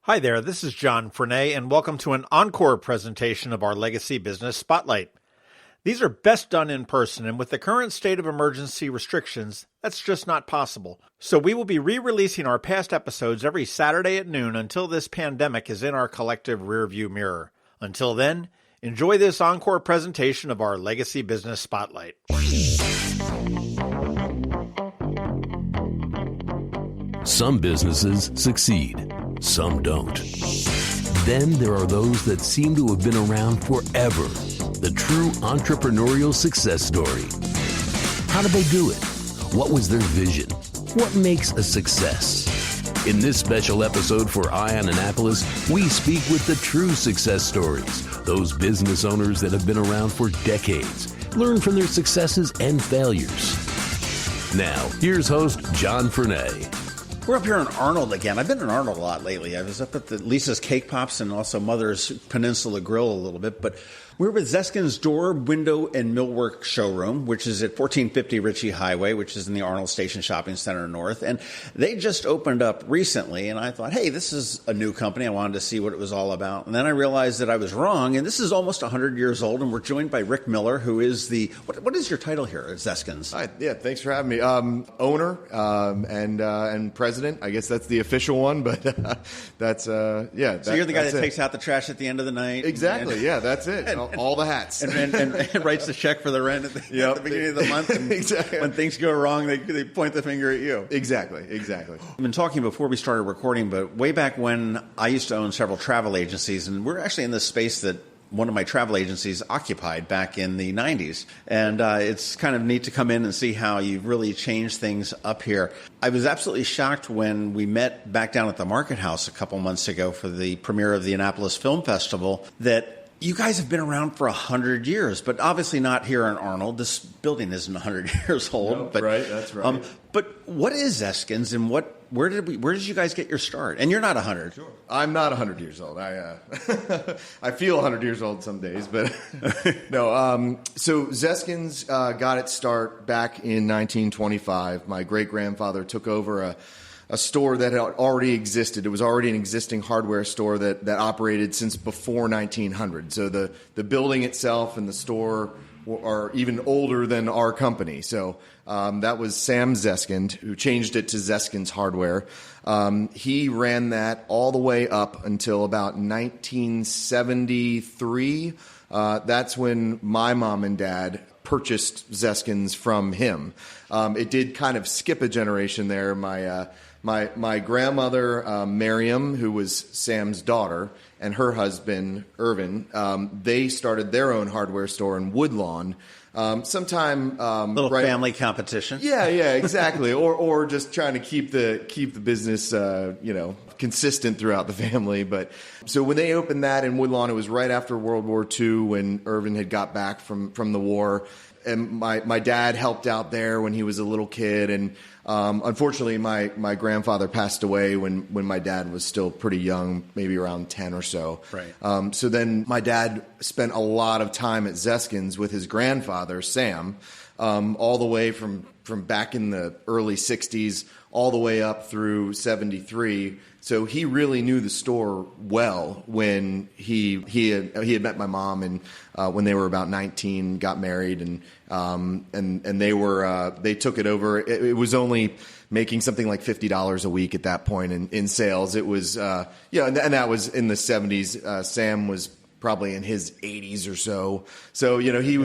Hi there, this is John Frenay, and welcome to an Encore presentation of our Legacy Business Spotlight. These are best done in person, and with the current state of emergency restrictions, that's just not possible. So we will be re-releasing our past episodes every Saturday at noon until this pandemic is in our collective rearview mirror. Until then, enjoy this Encore presentation of our Legacy Business Spotlight. Some businesses succeed, some don't. Then there are those that seem to have been around forever. The true entrepreneurial success story. How did they do it? What was their vision? What makes a success? In this special episode for Eye on Annapolis, we speak with the true success stories, those business owners that have been around for decades. Learn from their successes and failures. Now, here's host John Frenay. We're up here in Arnold again. I've been in Arnold a lot lately. I was up at the Lisa's Cake Pops and also Mother's Peninsula Grill a little bit. But we're with Zeskind's Door, Window, and Millwork showroom, which is at 1450 Ritchie Highway, which is in the Arnold Station Shopping Center North. And they just opened up recently, and I thought, hey, this is a new company. I wanted to see what it was all about. And then I realized that I was wrong, and this is almost 100 years old, and we're joined by Rick Miller, who is the, what is your title here at Zeskind's? Hi, yeah, thanks for having me. Owner and president. I guess that's the official one, but that's, yeah. So you're the guy that takes out the trash at the end of the night? Exactly, yeah, that's it. All the hats. And writes the check for the rent at the beginning of the month. And exactly. When things go wrong, they point the finger at you. Exactly. We've been talking before we started recording, but way back when I used to own several travel agencies, and we're actually in this space that one of my travel agencies occupied back in the 90s. And it's kind of neat to come in and see how you've really changed things up here. I was absolutely shocked when we met back down at the Market House a couple months ago for the premiere of the Annapolis Film Festival that you guys have been around for 100 years, but obviously not here in Arnold. This building isn't 100 years old. No, but, right, that's right. But what is Zeskind, and where did you guys get your start? And you're not 100. Sure. I'm not 100 years old. I I feel 100 years old some days, but no. So Zeskind's got its start back in 1925. My great-grandfather took over a store that had already existed. It was already an existing hardware store that operated since before 1900. So the building itself and the store are even older than our company. So that was Sam Zeskind, who changed it to Zeskind's Hardware. He ran that all the way up until about 1973. That's when my mom and dad purchased Zeskind's from him. It did kind of skip a generation there. My grandmother, Miriam, who was Sam's daughter, and her husband, Irvin, they started their own hardware store in Woodlawn. Little family competition. Yeah, exactly. or just trying to keep the business, consistent throughout the family. But so when they opened that in Woodlawn, it was right after World War II when Irvin had got back from the war. And my dad helped out there when he was a little kid, and unfortunately, my grandfather passed away when my dad was still pretty young, maybe around 10 or so. Right. So then my dad spent a lot of time at Zeskind's with his grandfather, Sam, all the way from back in the early 60s all the way up through 73. So he really knew the store well when he had met my mom, and when they were about 19, got married, and they took it over. It was only making something like $50 a week at that point in sales. It was and that was in the 70s. Sam was probably in his 80s or so. So he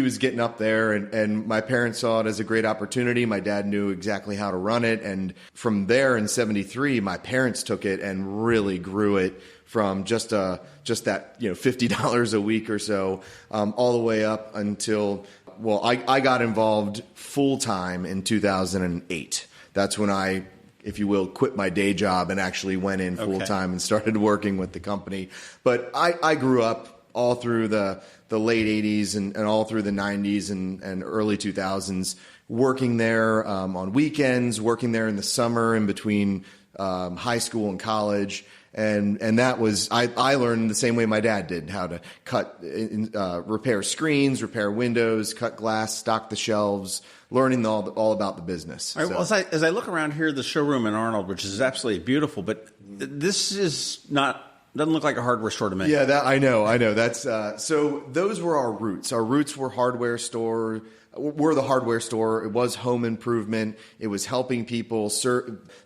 was getting up there, and my parents saw it as a great opportunity. My dad knew exactly how to run it. And from there in 73, my parents took it and really grew it from just that, $50 a week or so, all the way up until, I got involved full time in 2008. That's when I, if you will, quit my day job and actually went in full time and started working with the company. But I grew up all through the late 80s and all through the 90s and early 2000s, working there on weekends, working there in the summer in between high school and college. And that was, I learned the same way my dad did, how to repair screens, repair windows, cut glass, stock the shelves, learning all about the business. All right, well, as I look around here, the showroom in Arnold, which is absolutely beautiful, but this is doesn't look like a hardware store to me. Yeah, I know. That's so those were our roots. Our roots were hardware store. We're the hardware store. It was home improvement. It was helping people.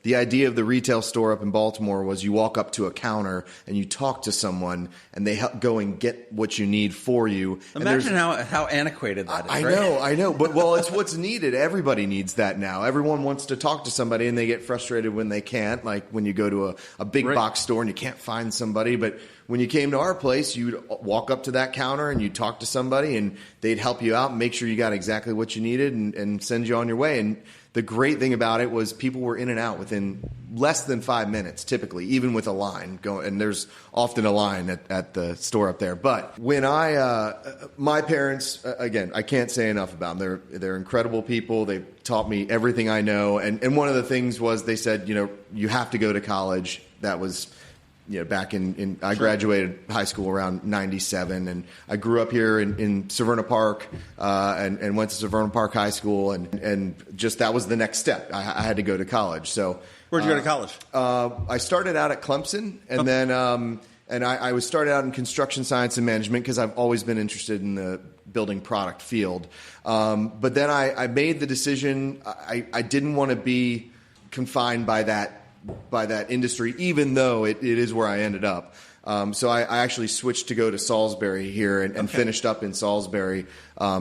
The idea of the retail store up in Baltimore was you walk up to a counter and you talk to someone and they help go and get what you need for you. Imagine how antiquated that is. I know. But it's what's needed. Everybody needs that now. Everyone wants to talk to somebody and they get frustrated when they can't. Like when you go to a big box store and you can't find somebody. But when you came to our place, you'd walk up to that counter and you'd talk to somebody and they'd help you out and make sure you got exactly what you needed and send you on your way. And the great thing about it was people were in and out within less than 5 minutes, typically, even with a line going. And there's often a line at the store up there. But when my parents, again, I can't say enough about them. They're incredible people. They taught me everything I know. And one of the things was they said, you have to go to college. That was back in I graduated high school around 97, and I grew up here in Severna Park, and went to Severna Park High School, and just that was the next step. I had to go to college. So where'd you go to college? I started out at Clemson, and then I was started out in construction science and management because I've always been interested in the building product field. But then I made the decision. I didn't want to be confined by that industry, even though it is where I ended up. So I actually switched to go to Salisbury here and finished up in Salisbury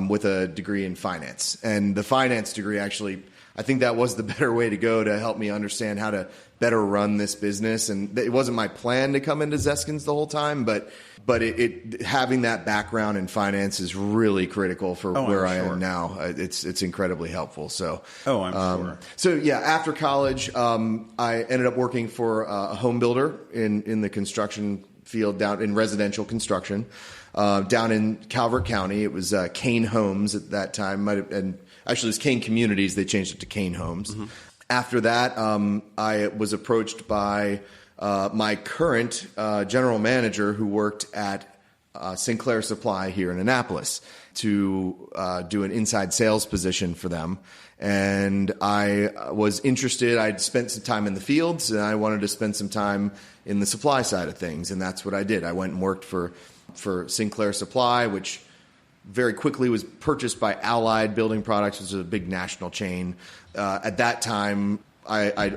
with a degree in finance. And the finance degree, actually, I think that was the better way to go to help me understand how to better run this business. And it wasn't my plan to come into Zeskind the whole time, but it having that background in finance is really critical for where I am now. It's incredibly helpful. So I'm sure. So yeah, after college, I ended up working for a home builder in the construction field down in residential construction down in Calvert County. It was Kane Homes at that time, and actually it was Kane Communities. They changed it to Kane Homes. Mm-hmm. After that, I was approached by my current general manager who worked at Sinclair Supply here in Annapolis to do an inside sales position for them. And I was interested. I'd spent some time in the fields, and I wanted to spend some time in the supply side of things, and that's what I did. I went and worked for Sinclair Supply, which very quickly was purchased by Allied Building Products, which is a big national chain. At that time, a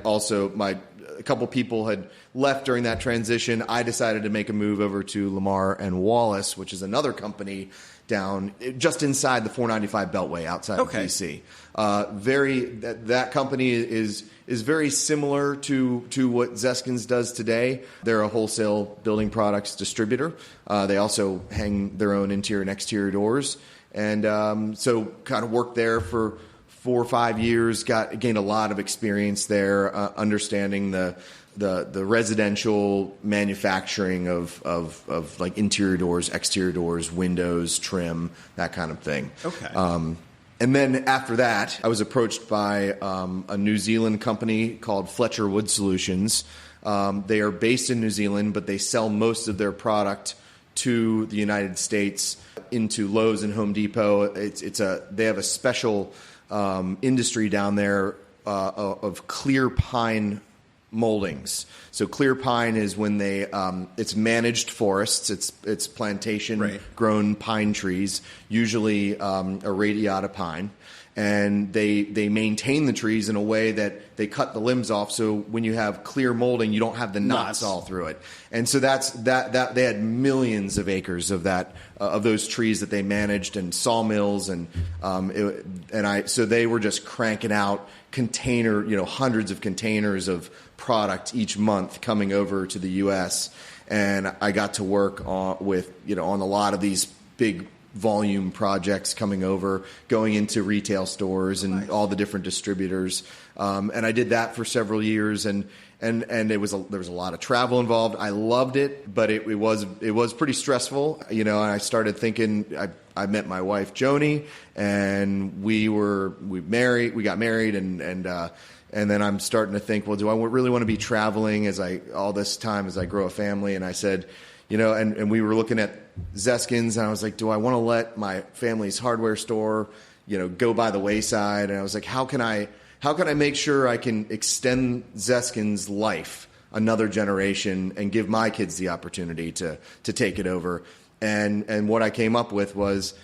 couple people had left during that transition. I decided to make a move over to Lamar and Wallace, which is another company down just inside the 495 Beltway outside of DC. That company is very similar to what Zeskind does today. They're a wholesale building products distributor. They also hang their own interior and exterior doors, and so kind of worked there for 4 or 5 years. Gained a lot of experience there, understanding the residential manufacturing of like interior doors, exterior doors, windows, trim, that kind of thing. Okay. And then after that, I was approached by a New Zealand company called Fletcher Wood Solutions. They are based in New Zealand, but they sell most of their product to the United States into Lowe's and Home Depot. They have a special industry down there of clear pine moldings. So clear pine is when it's managed forests. It's plantation grown pine trees, usually a radiata pine, and they maintain the trees in a way that they cut the limbs off. So when you have clear molding, you don't have the knots all through it. And so that they had millions of acres of that of those trees that they managed, and sawmills, so they were just cranking out hundreds of containers of product each month coming over to the U.S. And I got to work on a lot of these big volume projects coming over, going into retail stores and all the different distributors. And I did that for several years, and there was a lot of travel involved. I loved it, but it was pretty stressful, and I started thinking, I met my wife Joni, and we got married, And then I'm starting to think, well, do I really want to be traveling all this time as I grow a family? And I said, and we were looking at Zeskind's, and I was like, do I want to let my family's hardware store, go by the wayside? And I was like, how can I make sure I can extend Zeskind's life another generation and give my kids the opportunity to take it over? And what I came up with was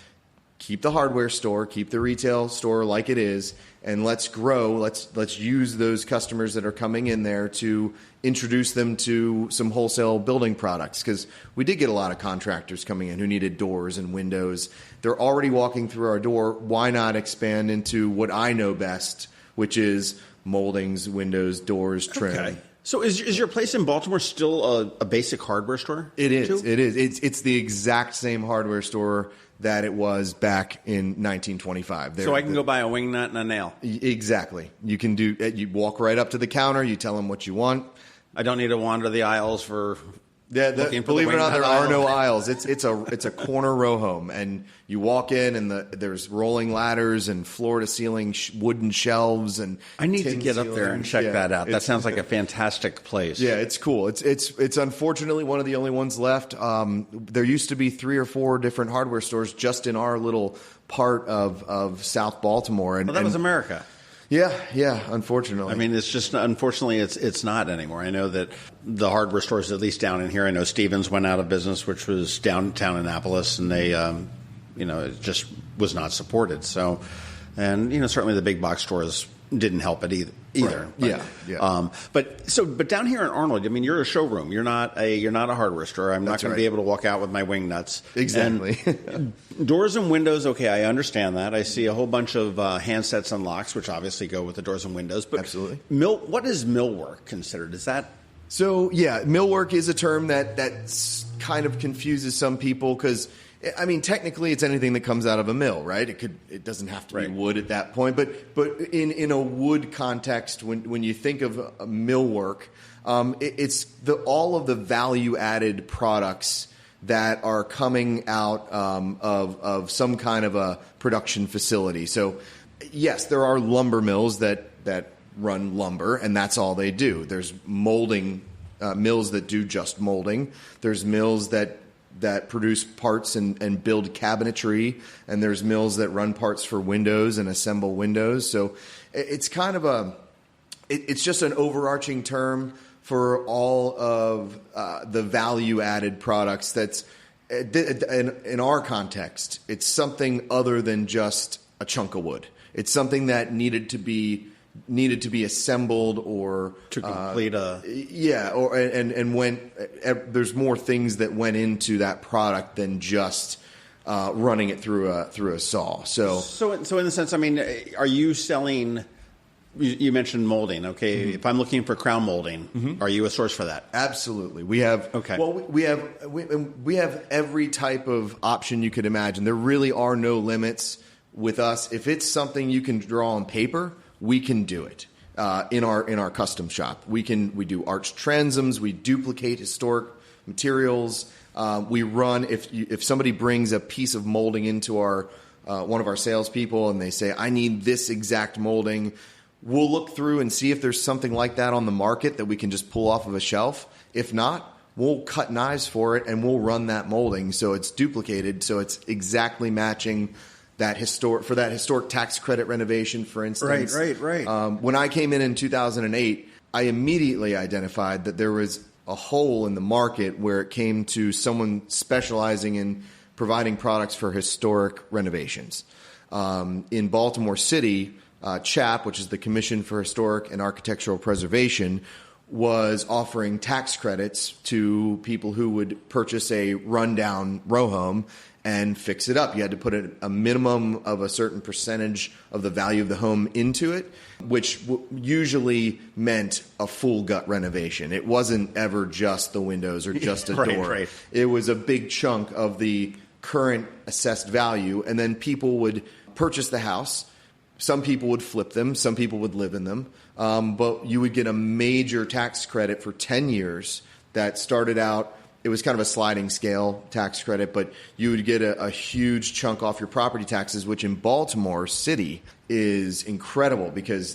keep the hardware store, keep the retail store like it is, and let's grow. Let's use those customers that are coming in there to introduce them to some wholesale building products, because we did get a lot of contractors coming in who needed doors and windows. They're already walking through our door. Why not expand into what I know best, which is moldings, windows, doors, trim. Okay. So is your place in Baltimore still a basic hardware store? It is. Too? It is. It's the exact same hardware store that it was back in 1925. So I can go buy a wing nut and a nail. Exactly. You can do. You walk right up to the counter. You tell them what you want. I don't need to wander the aisles for. Yeah, believe it or not, there are no aisles. It's a corner row home, and you walk in, and there's rolling ladders and floor to ceiling wooden shelves, and I need to get up there and check that out. That sounds like a fantastic place. Yeah, it's cool. It's unfortunately one of the only ones left. There used to be 3 or 4 different hardware stores just in our little part of South Baltimore, and that was America. Yeah, unfortunately. I mean, it's just, unfortunately, it's not anymore. I know that the hardware stores, at least down in here, I know Stevens went out of business, which was downtown Annapolis, and they, it just was not supported. So, and, certainly the big box stores didn't help it either. Right. But, Yeah. But down here in Arnold, I mean, you're a showroom. You're not a hardware store. I'm not going to be able to walk out with my wing nuts. Exactly. And doors and windows. Okay, I understand that. I see a whole bunch of handsets and locks, which obviously go with the doors and windows. But absolutely. What is millwork considered? Is that? So yeah, millwork is a term that kind of confuses some people because, I mean, technically it's anything that comes out of a mill, right? It doesn't have to be wood at that point, but in a wood context, when you think of a millwork, it's all of the value added products that are coming out of some kind of a production facility. So yes, there are lumber mills that run lumber, and that's all they do. There's molding mills that do just molding. There's mills that produce parts and build cabinetry, and there's mills that run parts for windows and assemble windows. So it's kind of it's just an overarching term for all of the value-added products. That's in our context, it's something other than just a chunk of wood. It's something that needed to be assembled or to complete there's more things that went into that product than just running it through a saw. So in the sense, I mean, are you selling? You mentioned molding. Okay, Mm-hmm. If I'm looking for crown molding, are you a source for that? Absolutely, we have. Okay. Well, we have every type of option you could imagine. There really are no limits with us. If it's something you can draw on paper, we can do it in our custom shop. We do arch transoms. We duplicate historic materials. We run if somebody brings a piece of molding into our one of our salespeople and they say, I need this exact molding, we'll look through and see if there's something like that on the market that we can just pull off of a shelf. If not, we'll cut knives for it and we'll run that molding so it's duplicated, so it's exactly matching that historic tax credit renovation, for instance. Right. When I came in 2008, I immediately identified that there was a hole in the market where it came to someone specializing in providing products for historic renovations. In Baltimore City, CHAP, which is the Commission for Historic and Architectural Preservation, was offering tax credits to people who would purchase a rundown row home and fix it up. You had to put a minimum of a certain percentage of the value of the home into it, which usually meant a full gut renovation. It wasn't ever just the windows or just a door. Right. It was a big chunk of the current assessed value, and then people would purchase the house. Some people would flip them. Some people would live in them. But you would get a major tax credit for 10 years that started out. It was kind of a sliding scale tax credit, but you would get a huge chunk off your property taxes, which in Baltimore City is incredible because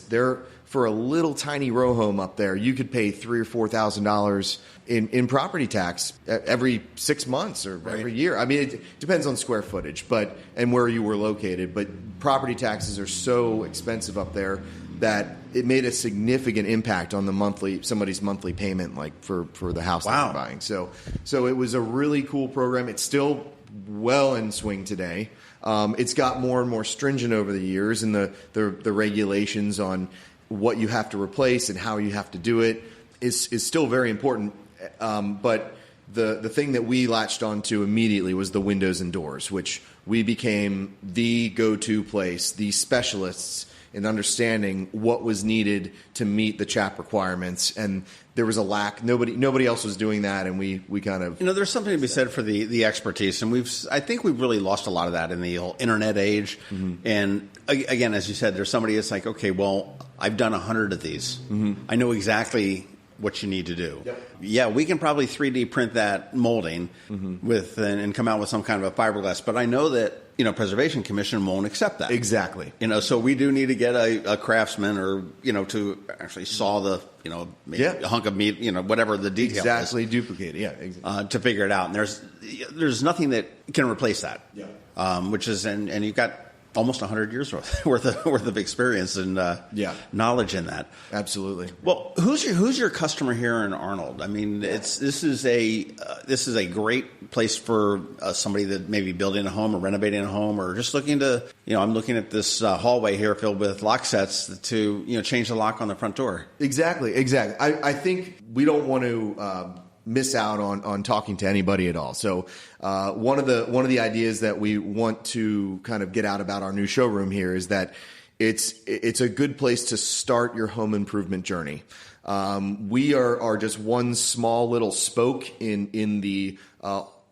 for a little tiny row home up there, you could pay $3,000 or $4,000 in property tax every 6 months or every year. I mean, it depends on square footage, and where you were located. But property taxes are so expensive up there that it made a significant impact on somebody's monthly payment, like for the house that they're buying. So it was a really cool program. It's still well in swing today. It's got more and more stringent over the years, and the regulations on what you have to replace and how you have to do it is still very important. But the thing that we latched onto immediately was the windows and doors, which we became the go-to place, the specialists in understanding what was needed to meet the CHAP requirements. And there was a lack. Nobody else was doing that, and we kind of... there's something to be said for the expertise, and I think we've really lost a lot of that in the whole internet age. And again, as you said, there's somebody that's like, okay, well, I've done 100 of these. I know exactly what you need to do. Yeah, we can probably 3D print that molding and come out with some kind of a fiberglass, but I know that Preservation Commission won't accept that. Exactly. So we do need to get a craftsman or to actually saw the a hunk of meat, whatever the detail exactly is. Duplicate it. Yeah, exactly. To figure it out. And there's nothing that can replace that. Which is and you've got almost 100 years worth of experience and knowledge in that. Absolutely. Well, who's your customer here in Arnold? I mean, this is a great place for somebody that may be building a home or renovating a home or just looking to I'm looking at this hallway here filled with lock sets to change the lock on the front door. Exactly. I think we don't want to miss out on talking to anybody at all. So one of the ideas that we want to kind of get out about our new showroom here is that it's a good place to start your home improvement journey. We are just one small little spoke in the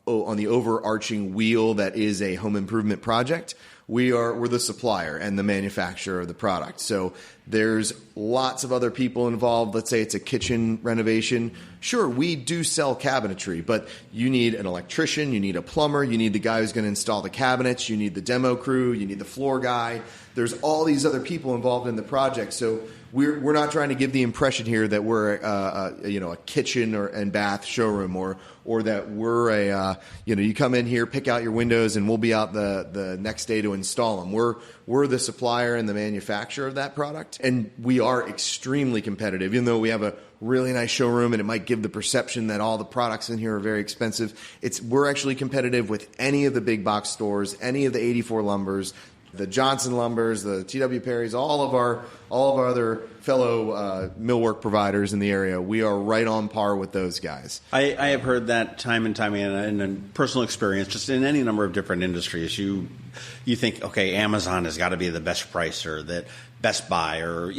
on the overarching wheel that is a home improvement project. We're the supplier and the manufacturer of the product. So there's lots of other people involved. Let's say it's a kitchen renovation. Sure, we do sell cabinetry, but you need an electrician, you need a plumber, you need the guy who's going to install the cabinets, you need the demo crew, you need the floor guy. There's all these other people involved in the project. So we're not trying to give the impression here that we're a kitchen and bath showroom or that we're you come in here, pick out your windows, and we'll be out the next day to install them. We're the supplier and the manufacturer of that product, and we are extremely competitive. Even though we have a really nice showroom and it might give the perception that all the products in here are very expensive, we're actually competitive with any of the big box stores, any of the 84 Lumbers, the Johnson Lumbers, the T.W. Perry's, all of our other fellow millwork providers in the area. We are right on par with those guys. I have heard that time and time again in personal experience, just in any number of different industries. You think, okay, Amazon has got to be the best price, or that Best Buy, or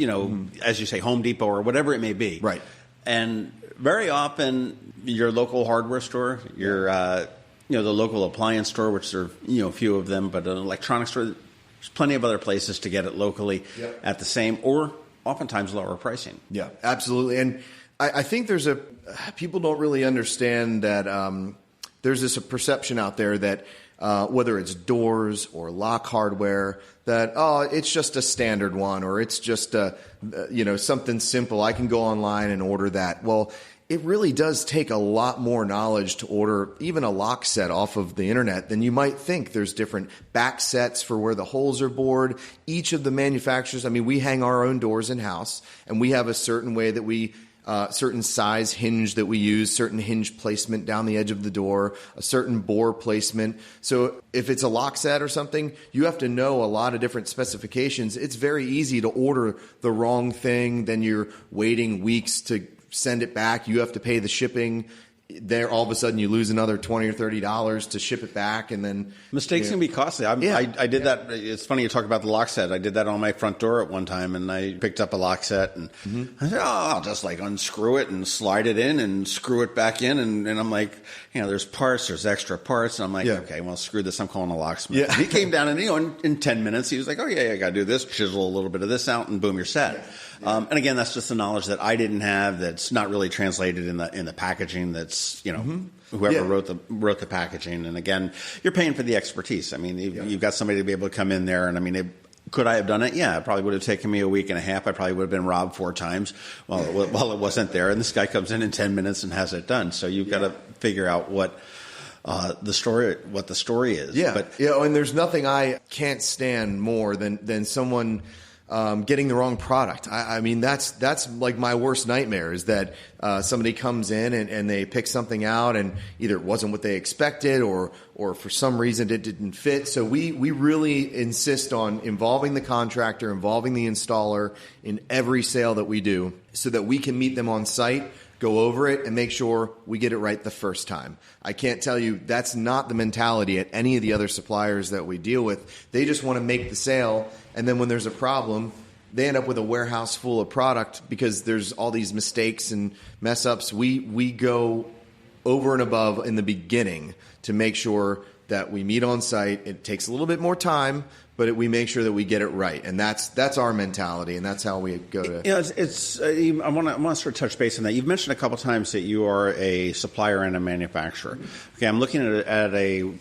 as you say, Home Depot, or whatever it may be. Right. And very often, your local hardware store, your the local appliance store, which there are a few of them, but an electronics store. There's plenty of other places to get it locally at the same or oftentimes lower pricing. Yeah, absolutely. And I think people don't really understand that there's this perception out there that whether it's doors or lock hardware, that, it's just a standard one, or it's just something simple. I can go online and order that. Well, it really does take a lot more knowledge to order even a lock set off of the internet than you might think. There's different back sets for where the holes are bored. Each of the manufacturers, we hang our own doors in-house, and we have a certain way that we certain size hinge that we use, certain hinge placement down the edge of the door, a certain bore placement. So if it's a lock set or something, you have to know a lot of different specifications. It's very easy to order the wrong thing. Then you're waiting weeks to send it back. You have to pay the shipping. There, all of a sudden, you lose another $20 or $30 to ship it back, and then mistakes can be costly. I did that. It's funny you talk about the lock set. I did that on my front door at one time, and I picked up a lock set, and I said, I'll just unscrew it and slide it in and screw it back in, and I'm like, there's parts, there's extra parts, and I'm like, okay, well, screw this. I'm calling a locksmith. Yeah. He came down, and in 10 minutes, he was like, I got to do this, chisel a little bit of this out, and boom, you're set. Yeah. And again, that's just the knowledge that I didn't have. That's not really translated in the packaging. That's whoever wrote the packaging. And again, you're paying for the expertise. You've got somebody to be able to come in there, and Could I have done it? Yeah, it probably would have taken me a week and a half. I probably would have been robbed 4 times while it wasn't there. And this guy comes in 10 minutes and has it done. So you've got to figure out what the story is. Yeah, but and there's nothing I can't stand more than someone getting the wrong product. I mean, that's like my worst nightmare is that somebody comes in and they pick something out and either it wasn't what they expected or for some reason it didn't fit. So we really insist on involving the contractor, involving the installer in every sale that we do so that we can meet them on site, go over it, and make sure we get it right the first time. I can't tell you that's not the mentality at any of the other suppliers that we deal with. They just want to make the sale, and then when there's a problem, they end up with a warehouse full of product because there's all these mistakes and mess ups. We go over and above in the beginning to make sure that we meet on site. It takes a little bit more time, but we make sure that we get it right, and that's our mentality, and that's how we go to. Yeah, I want to sort of touch base on that. You've mentioned a couple times that you are a supplier and a manufacturer. Okay, I'm looking at a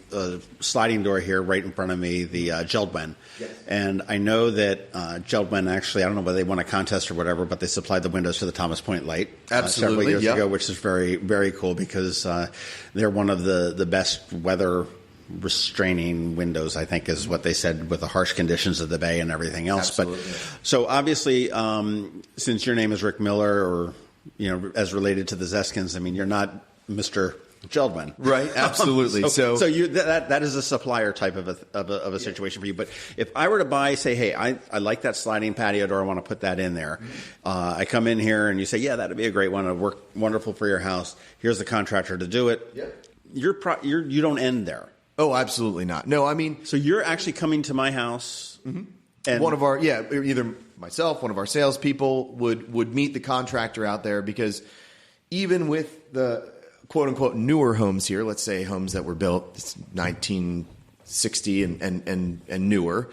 sliding door here right in front of me, the Geldwen. Yes. And I know that Geldwen actually, I don't know whether they won a contest or whatever, but they supplied the windows to the Thomas Point Light several years ago, which is very, very cool because they're one of the best weather restraining windows, I think is what they said, with the harsh conditions of the bay and everything else. Absolutely. But so obviously, since your name is Rick Miller, or as related to the Zeskins, I mean, you're not Mr. Geldwen, right? Absolutely. So that is a supplier type of a situation for you. But if I were to buy, say, hey, I like that sliding patio door, I want to put that in there. I come in here and you say, yeah, that'd be a great one. It'd work wonderful for your house. Here's the contractor to do it. Yep. You don't end there. Oh, absolutely not. No, I mean, so you're actually coming to my house, and one of our either myself, one of our salespeople would meet the contractor out there, because even with the quote unquote newer homes here, let's say homes that were built 1960 and newer,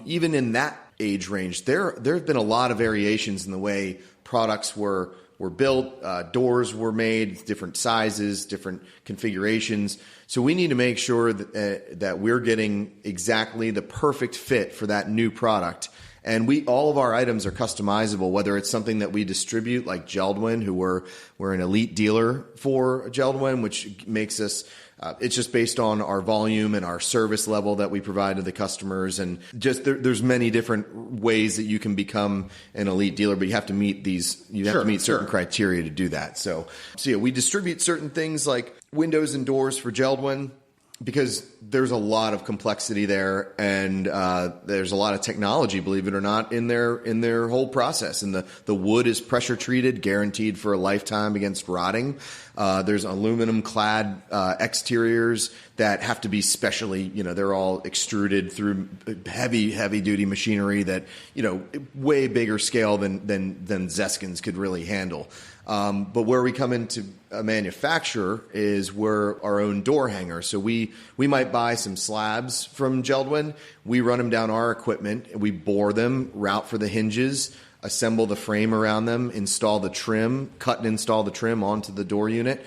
even in that age range, there have been a lot of variations in the way products were built, doors were made, different sizes, different configurations. So we need to make sure that we're getting exactly the perfect fit for that new product. And all of our items are customizable, whether it's something that we distribute like Geldwen, who we're an elite dealer for Geldwen, which makes us it's just based on our volume and our service level that we provide to the customers. And just there's many different ways that you can become an elite dealer, but you have to meet certain criteria to do that. So yeah, we distribute certain things like windows and doors for Geldwen, because there's a lot of complexity there, and there's a lot of technology, believe it or not, in their whole process. And the wood is pressure treated, guaranteed for a lifetime against rotting. There's aluminum clad exteriors that have to be specially, they're all extruded through heavy duty machinery that, way bigger scale than Zeskins could really handle. But where we come into a manufacturer is we're our own door hanger. So we might buy some slabs from Geldwen. We run them down our equipment. We bore them, route for the hinges, assemble the frame around them, install the trim, cut and install the trim onto the door unit.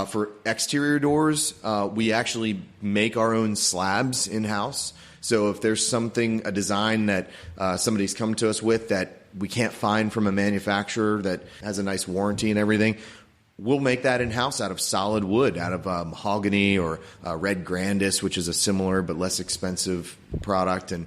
For exterior doors, we actually make our own slabs in-house. So if there's a design that somebody's come to us with that we can't find from a manufacturer that has a nice warranty and everything, we'll make that in-house out of solid wood, out of mahogany or red Grandis, which is a similar but less expensive product, and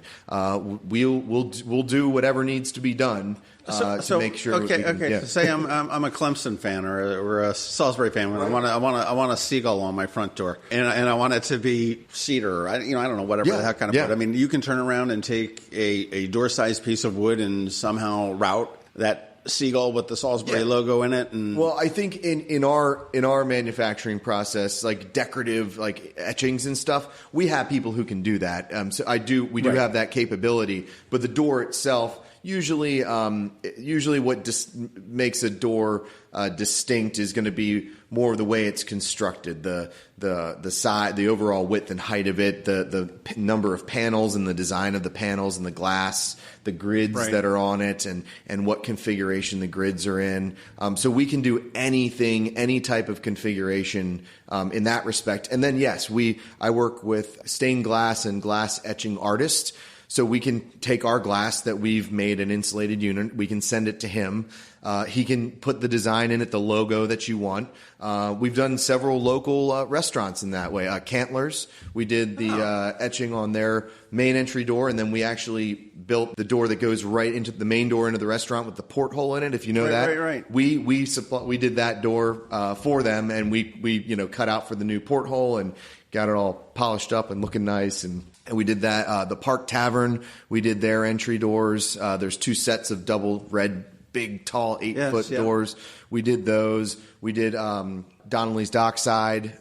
we'll do whatever needs to be done to make sure. Okay. Yeah. So say I'm a Clemson fan or a Salisbury fan. Right. I want a seagull on my front door, and I want it to be cedar. I don't know, whatever the heck kind of wood. I mean, you can turn around and take a door-sized piece of wood and somehow route that seagull with the Salisbury logo in it. And well, I think in our manufacturing process, like decorative, like etchings and stuff, we have people who can do that. So we do have that capability, but the door itself, usually what makes a door distinct is going to be more of the way it's constructed, the side, the overall width and height of it, the number of panels and the design of the panels and the glass, the grids that are on it, and what configuration the grids are in. So we can do anything, any type of configuration in that respect. And then yes, I work with stained glass and glass etching artists So we can take our glass that we've made an insulated unit, we can send it to him. He can put the design in it, the logo that you want. We've done several local restaurants in that way. Cantler's, we did the etching on their main entry door, and then we actually built the door that goes right into the main door into the restaurant with the porthole in it. If you know that, right. We did that door for them, and we cut out for the new porthole and got it all polished up and looking nice. And we did that. The Park Tavern, we did their entry doors. There's 2 sets of double red, big, tall, 8-foot doors. We did those. We did Donnelly's Dockside,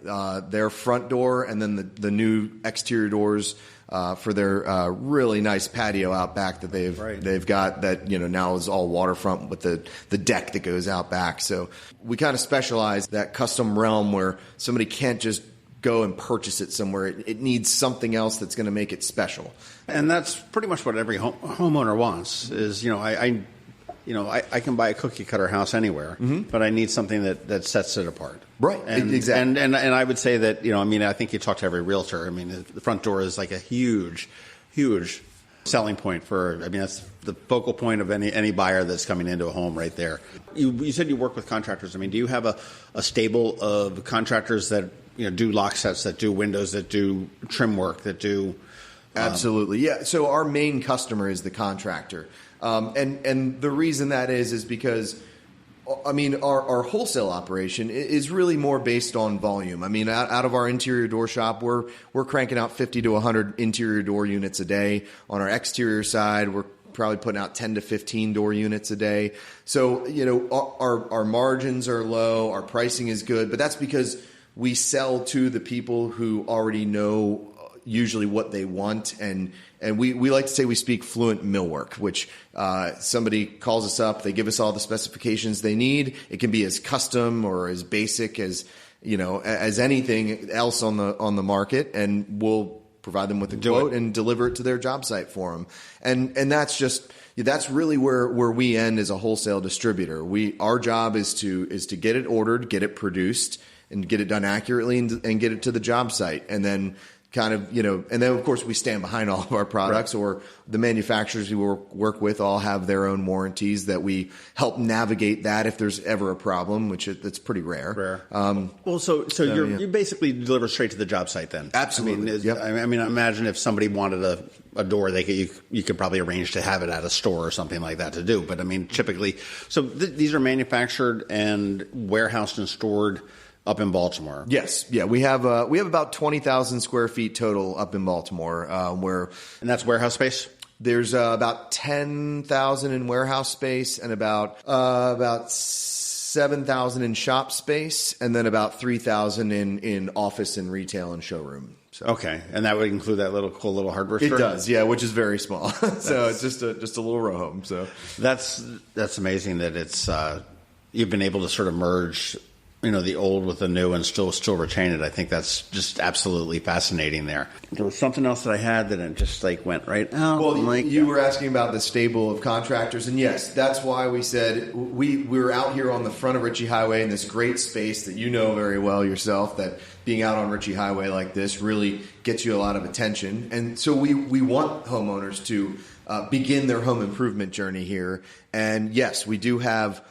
their front door, and then the new exterior doors for their really nice patio out back that they've got that now is all waterfront with the deck that goes out back. So we kind of specialize that custom realm where somebody can't just go and purchase it somewhere. It needs something else that's going to make it special. And that's pretty much what every homeowner wants is, I can buy a cookie cutter house anywhere, but I need something that sets it apart. Right. Exactly. And I would say that, I think you talk to every realtor. I mean, the front door is like a huge, huge selling point that's the focal point of any buyer that's coming into a home right there. You said you work with contractors. I mean, do you have a stable of contractors that, do lock sets, that do windows, that do trim work, that do... Absolutely. Yeah. So our main customer is the contractor. And the reason that is because, our wholesale operation is really more based on volume. Out of our interior door shop, we're cranking out 50 to 100 interior door units a day. On our exterior side, we're probably putting out 10 to 15 door units a day. So, our margins are low, our pricing is good, but that's because we sell to the people who already know usually what they want, and we like to say we speak fluent millwork, which somebody calls us up, they give us all the specifications they need. It can be as custom or as basic as as anything else on the market, and we'll provide them with a quote and deliver it to their job site for them. And that's really where we end as a wholesale distributor. Our job is to get it ordered, get it produced, and get it done accurately and get it to the job site, and then and then of course we stand behind all of our products, or the manufacturers we work with all have their own warranties that we help navigate that if there's ever a problem, which that's pretty rare. You basically deliver straight to the job site then. Absolutely. Imagine if somebody wanted a door, you could probably arrange to have it at a store or something like that to do. But typically, these are manufactured and warehoused and stored up in Baltimore. Yes, yeah, we have about 20,000 square feet total up in Baltimore. And that's warehouse space. There's about 10,000 in warehouse space, and about 7,000 in shop space, and then about 3,000 in office and retail and showroom. So. Okay, and that would include that cool little hardware store? It does, yeah, which is very small. So it's just a little row home. So that's amazing that it's you've been able to sort of merge the old with the new and still retain it. I think that's just absolutely fascinating there. There was something else that I had that it just went right out. Well, you were asking about the stable of contractors, and yes, that's why we said we were out here on the front of Ritchie Highway in this great space that you know very well yourself, that being out on Ritchie Highway like this really gets you a lot of attention. And so we want homeowners to begin their home improvement journey here. And yes, we do have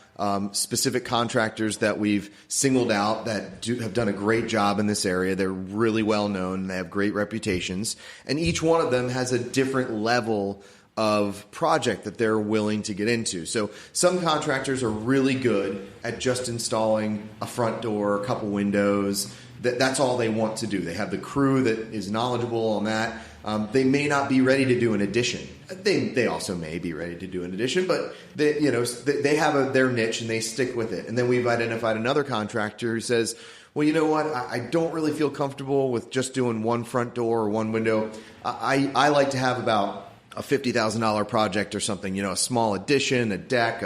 specific contractors that we've singled out that have done a great job in this area. They're really well known. They have great reputations. And each one of them has a different level of project that they're willing to get into. So some contractors are really good at just installing a front door, a couple windows. That's all they want to do. They have the crew that is knowledgeable on that. They may not be ready to do an addition. They also may be ready to do an addition, but they have their niche and they stick with it. And then we've identified another contractor who says, well, you know what? I don't really feel comfortable with just doing one front door or one window. I like to have about a $50,000 project or something, a small addition, a deck,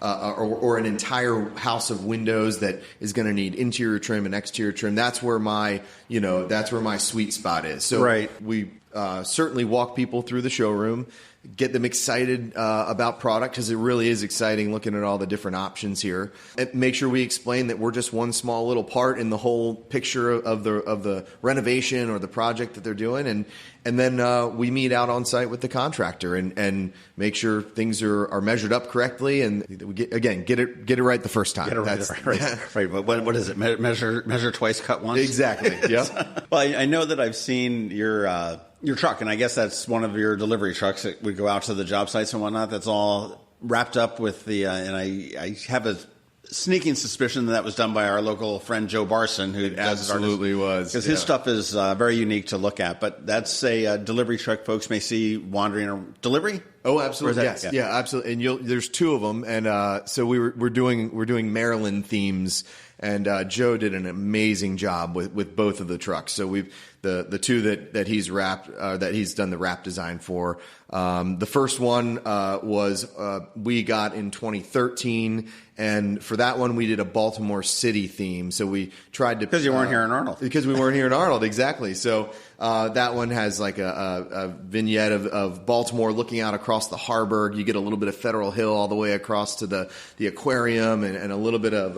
or an entire house of windows that is going to need interior trim and exterior trim. That's where my sweet spot is. So we certainly walk people through the showroom, get them excited about product, because it really is exciting looking at all the different options here. And make sure we explain that we're just one small little part in the whole picture of the renovation or the project that they're doing. And then we meet out on site with the contractor and make sure things are measured up correctly, and we get it right the first time. Get it right. What is it? Measure twice, cut once. Exactly. Yeah. Well, I know that I've seen your truck, and I guess that's one of your delivery trucks that would go out to the job sites and whatnot. That's all wrapped up with and I have a sneaking suspicion that was done by our local friend Joe Barson, who absolutely was, because his stuff is very unique to look at. But that's a delivery truck folks may see wandering around. Delivery? Oh, absolutely. Yes. Yeah, absolutely. And there's two of them, and so we're doing Maryland themes. And Joe did an amazing job with both of the trucks. So we've the two that he's wrapped that he's done the wrap design for. The first one was we got in 2013, and for that one we did a Baltimore City theme. So we tried to, because you weren't here in Arnold. Because we weren't here in Arnold, exactly. So that one has like a vignette of Baltimore looking out across the harbor. You get a little bit of Federal Hill all the way across to the aquarium and a little bit of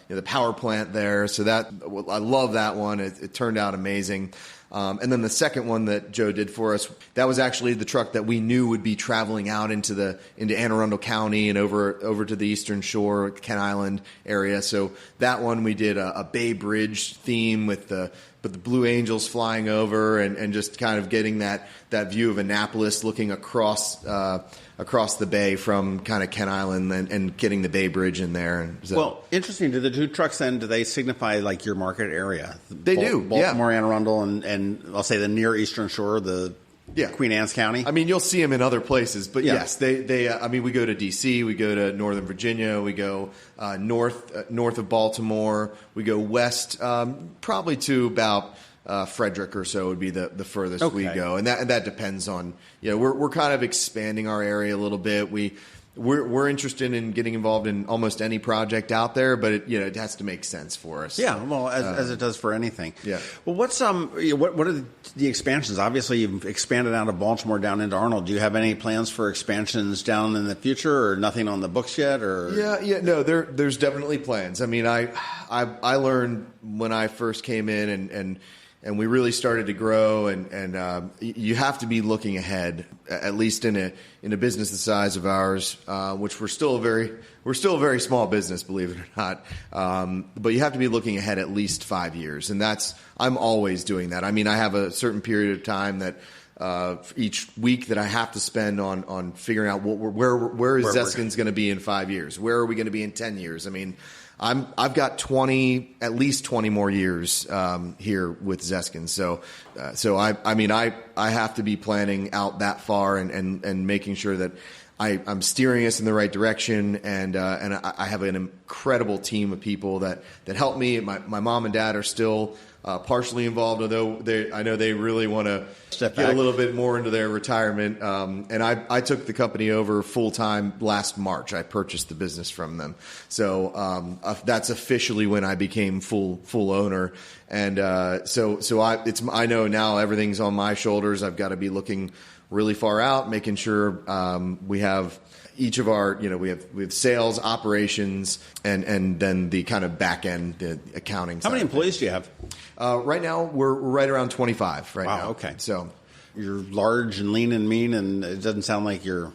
the power plant there. So I love that one. It turned out amazing. And then the second one that Joe did for us, that was actually the truck that we knew would be traveling out into Anne Arundel County and over to the Eastern Shore, Kent Island area. So that one we did a Bay Bridge theme with the Blue Angels flying over and just kind of getting that view of Annapolis looking across the bay from kind of Kent Island and getting the Bay Bridge in there. And so, well, interesting. Do the two trucks then, do they signify like your market area? They do. Baltimore, Anne Arundel, and I'll say the near Eastern Shore, Queen Anne's County. I mean, you'll see them in other places, but yes, they. I mean, we go to D.C., we go to Northern Virginia, we go north of Baltimore, we go west, probably to about Frederick or so would be the furthest we go, and that depends on we're kind of expanding our area a little bit. We're interested in getting involved in almost any project out there, but it has to make sense for us. Yeah, well, as it does for anything. Yeah. Well, what's what are the expansions? Obviously, you've expanded out of Baltimore down into Arnold. Do you have any plans for expansions down in the future, or nothing on the books yet? Or no, there's definitely plans. I mean, I learned when I first came in and we really started to grow, and you have to be looking ahead, at least in a business the size of ours, which we're still a very small business, believe it or not. But you have to be looking ahead at least 5 years, and I'm always doing that. I mean, I have a certain period of time that each week that I have to spend on figuring out where is Zeskind's going to be in 5 years? Where are we going to be in 10 years? I mean, I've got at least 20 more years here with Zeskind. So I have to be planning out that far and making sure that I'm steering us in the right direction. And I have an incredible team of people that help me. My mom and dad are still partially involved, although I know they really want to get a little bit more into their retirement. And I took the company over full time last March. I purchased the business from them, so that's officially when I became full owner. And I know now everything's on my shoulders. I've got to be looking really far out, making sure we have each of our, we have sales, operations, and then the kind of back end, the accounting. How many employees do you have? Right now, we're right around 25 right now. Wow, okay. So you're large and lean and mean, and it doesn't sound like you're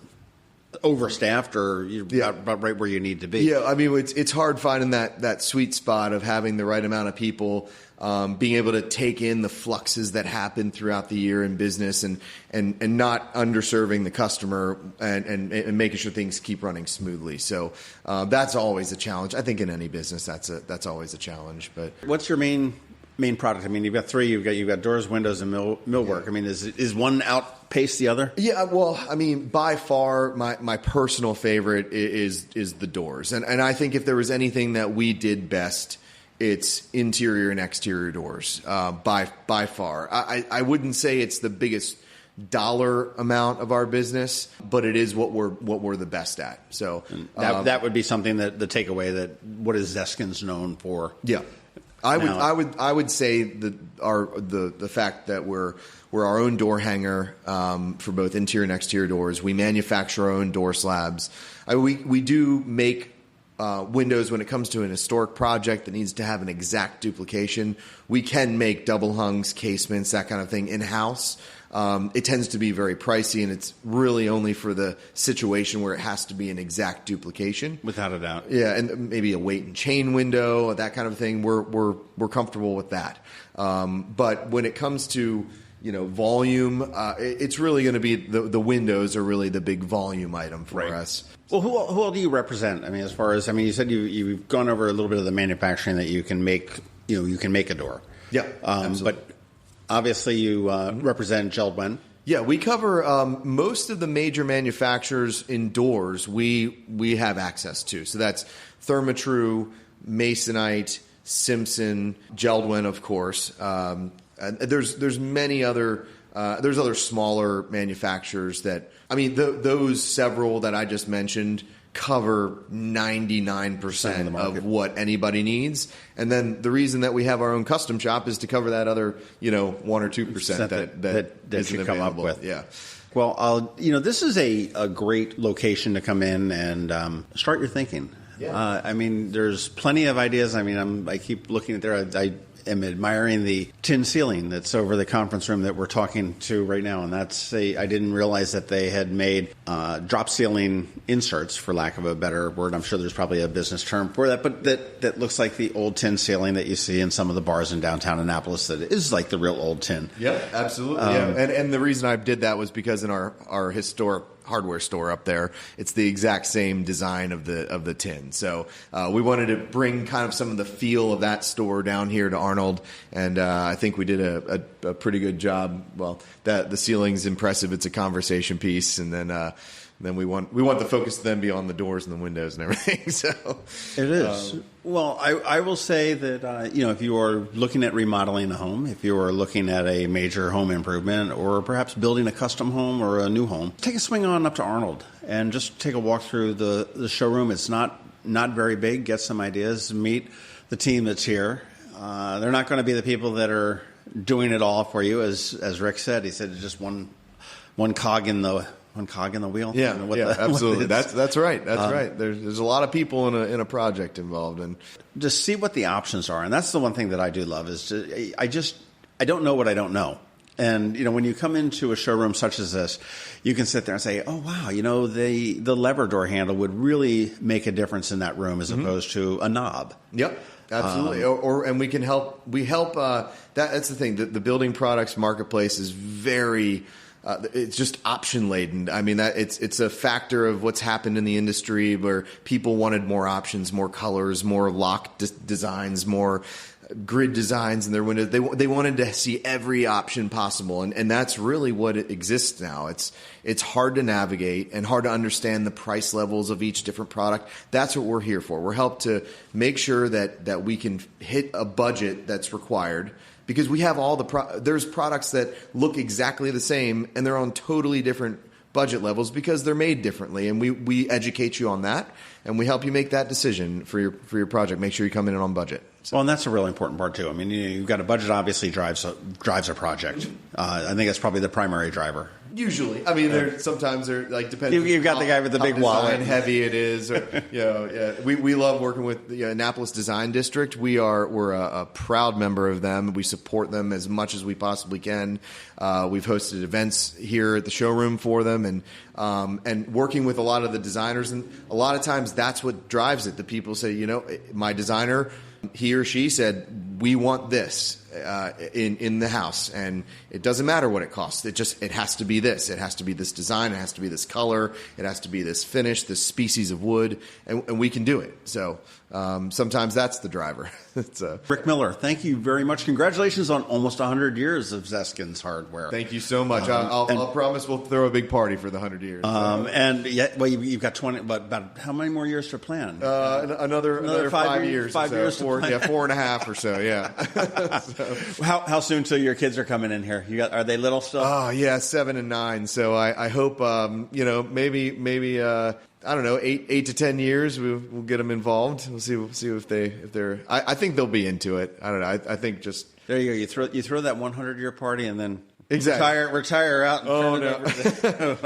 overstaffed or you're about right where you need to be. Yeah, I mean, it's hard finding that sweet spot of having the right amount of people, being able to take in the fluxes that happen throughout the year in business and not underserving the customer and making sure things keep running smoothly. So that's always a challenge. I think in any business that's always a challenge. But what's your main product? I mean, you've got three. You've got doors, windows, and millwork. Yeah. I mean, is one outpace the other? Yeah. Well, I mean, by far, my personal favorite is the doors, and I think if there was anything that we did best, it's interior and exterior doors. By far, I wouldn't say it's the biggest dollar amount of our business, but it is what we're the best at. So that would be something that the takeaway that what is Zeskind's known for. Yeah. I would say the fact that we're our own door hanger for both interior and exterior doors. We manufacture our own door slabs. We do make windows when it comes to an historic project that needs to have an exact duplication. We can make double hungs, casements, that kind of thing in-house. It tends to be very pricey, and it's really only for the situation where it has to be an exact duplication. Without a doubt. Yeah, and maybe a weight and chain window, that kind of thing. We're comfortable with that. But when it comes to volume, it's really going to be the windows are really the big volume item for us. Well, who all do you represent? I mean, as far as you said you've gone over a little bit of the manufacturing that you can make. You can make a door. Yeah, absolutely. But obviously, you represent Zeskind. Yeah, we cover most of the major manufacturers in doors. We have access to. So that's Therma-Tru, Masonite, Simpson, Zeskind, of course. There's many other there's other smaller manufacturers that those several that I just mentioned cover 99% of what anybody needs. And then the reason that we have our own custom shop is to cover that other 1 or 2% that you come up with. Yeah. Well, this is a great location to come in and start your thinking. Yeah. There's plenty of ideas. I keep looking at there. I am admiring the tin ceiling that's over the conference room that we're talking to right now, and I didn't realize that they had made drop ceiling inserts, for lack of a better word. I'm sure there's probably a business term for that, but that looks like the old tin ceiling that you see in some of the bars in downtown Annapolis. That is like the real old tin. Yeah, absolutely. And the reason I did that was because in our historic hardware store up there, it's the exact same design of the tin. So we wanted to bring kind of some of the feel of that store down here to Arnold, and I think we did a pretty good job. Well, the ceiling's impressive. It's a conversation piece, and then we want the focus to then be on the doors and the windows and everything. So it is. Well, I will say that if you are looking at remodeling a home, if you are looking at a major home improvement, or perhaps building a custom home or a new home, take a swing on up to Arnold and just take a walk through the showroom. It's not very big. Get some ideas. Meet the team that's here. They're not going to be the people that are doing it all for you, as Rick said. He said it's just one cog in the wheel. Yeah, absolutely. That's right. That's right. There's a lot of people in a project involved, and just see what the options are. And that's the one thing that I do love is I don't know what I don't know. And when you come into a showroom such as this, you can sit there and say, "Oh wow, the lever door handle would really make a difference in that room as opposed to a knob." Yep. Absolutely, and we can help. We help. That's the thing. The building products marketplace is very. It's just option laden. It's a factor of what's happened in the industry where people wanted more options, more colors, more lock designs, more grid designs in their windows. They wanted to see every option possible, and that's really what it exists now. It's hard to navigate and hard to understand the price levels of each different product. That's what we're here for. We're helped to make sure that we can hit a budget that's required. Because we have all there's products that look exactly the same and they're on totally different budget levels because they're made differently, and we educate you on that and we help you make that decision for your project. Make sure you come in on budget. Well, and that's a really important part too. You've got a budget obviously drives a project. I think that's probably the primary driver. Usually, sometimes they're like depending. You've got the guy with the big wallet, heavy it is. Or, we love working with the Annapolis Design District. We're a proud member of them. We support them as much as we possibly can. We've hosted events here at the showroom for them, and working with a lot of the designers. And a lot of times, that's what drives it. The people say, my designer, he or she said, we want this in the house, and it doesn't matter what it costs. It has to be this. It has to be this design. It has to be this color. It has to be this finish, this species of wood, and we can do it. So sometimes that's the driver. Rick Miller, thank you very much. Congratulations on almost 100 years of Zeskind's hardware. Thank you so much. I'll promise we'll throw a big party for the 100 years. And yet, well, you've got 20. But about how many more years to plan? Another 5 years. 5 years. 4.5 or so. Yeah. How soon till your kids are coming in here? Are they little still? Oh yeah, 7 and 9. So I hope maybe I don't know, 8 to 10 years we'll get them involved. We'll see if they're. I think they'll be into it. I don't know. I think just there you go. You throw that 100-year party and then. Exactly. Retire out. And oh no!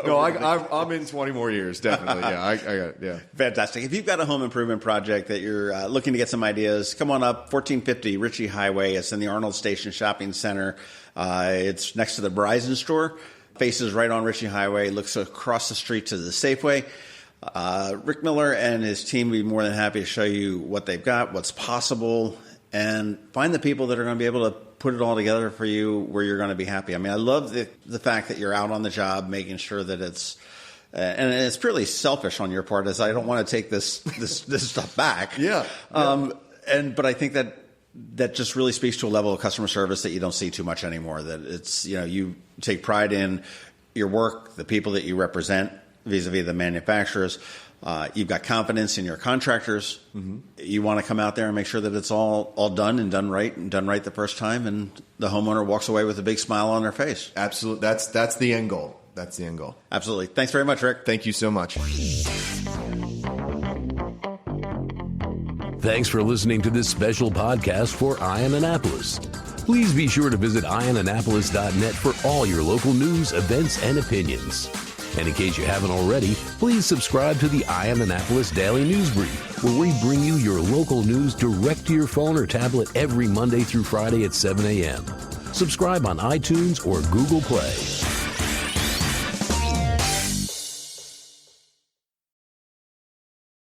No, I'm in 20 more years, definitely. Yeah, I got it. Yeah. Fantastic. If you've got a home improvement project that you're looking to get some ideas, come on up. 1450 Ritchie Highway. It's in the Arnold Station Shopping Center. It's next to the Verizon store. Faces right on Ritchie Highway. Looks across the street to the Safeway. Rick Miller and his team will be more than happy to show you what they've got, what's possible, and find the people that are going to be able to put it all together for you where you're going to be happy. I mean, I love the fact that you're out on the job making sure that it's and it's purely selfish on your part, as I don't want to take this stuff back. Yeah. But I think that just really speaks to a level of customer service that you don't see too much anymore. That it's, you take pride in your work, the people that you represent vis-a-vis the manufacturers. You've got confidence in your contractors. Mm-hmm. You want to come out there and make sure that it's all done and done right the first time, and the homeowner walks away with a big smile on their face. Absolutely. That's the end goal. That's the end goal. Absolutely. Thanks very much, Rick. Thank you so much. Thanks for listening to this special podcast for Annapolis. Please be sure to visit Annapolis.net for all your local news, events, and opinions. And in case you haven't already, please subscribe to the Annapolis Daily News Brief, where we bring you your local news direct to your phone or tablet every Monday through Friday at 7 a.m. Subscribe on iTunes or Google Play.